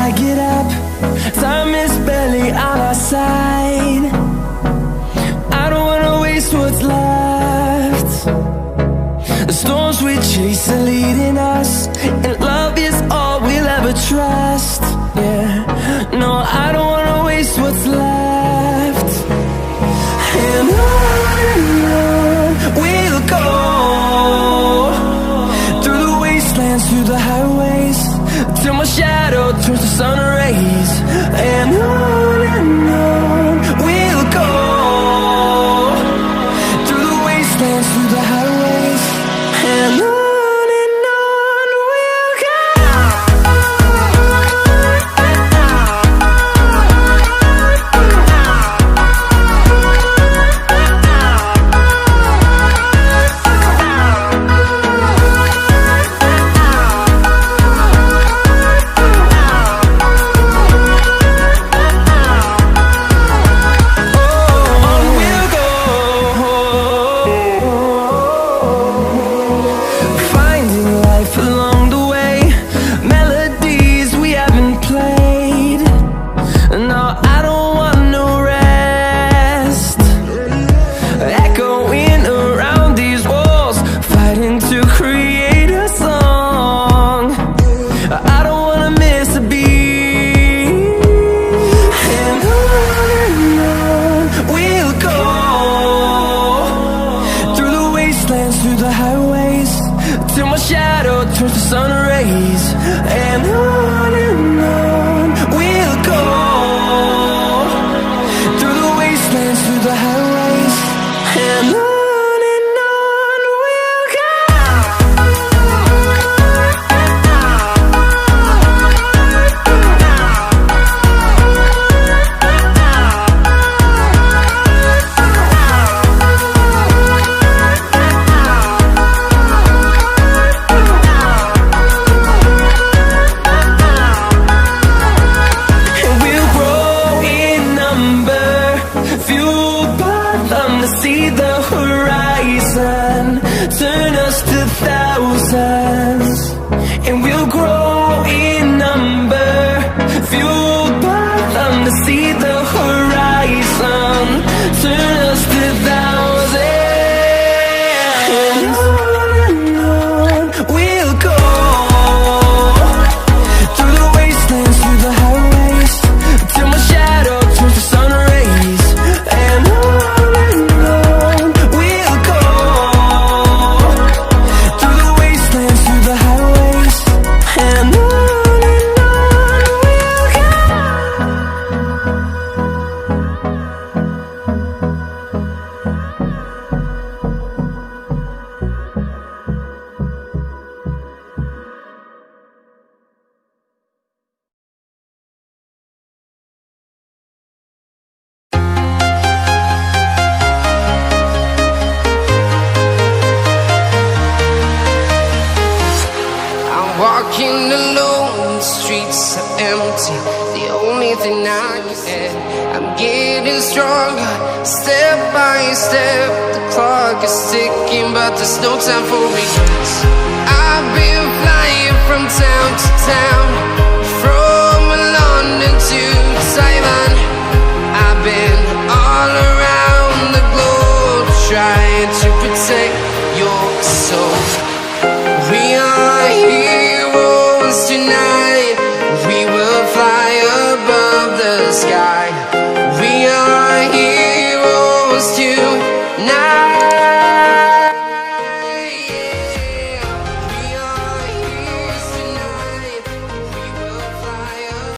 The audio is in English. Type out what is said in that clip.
I get up, time is barely on our side. I don't wanna waste what's left. The storms we chase are leading us, and love is all we'll ever trust. Yeah, no, I don't wanna waste what's left. And on we'll go, through the wastelands, through the highways, till my shadow turns to sun rays. And on we'll go, through the wastelands, through the highways, and on. Walking alone, the streets are empty. The only thing I can, I'm getting stronger, step by step. The clock is ticking, but there's no time for regrets. I've been flying from town to town, from London to Taiwan. I've been all around the globe, trying to protect your soul. We are here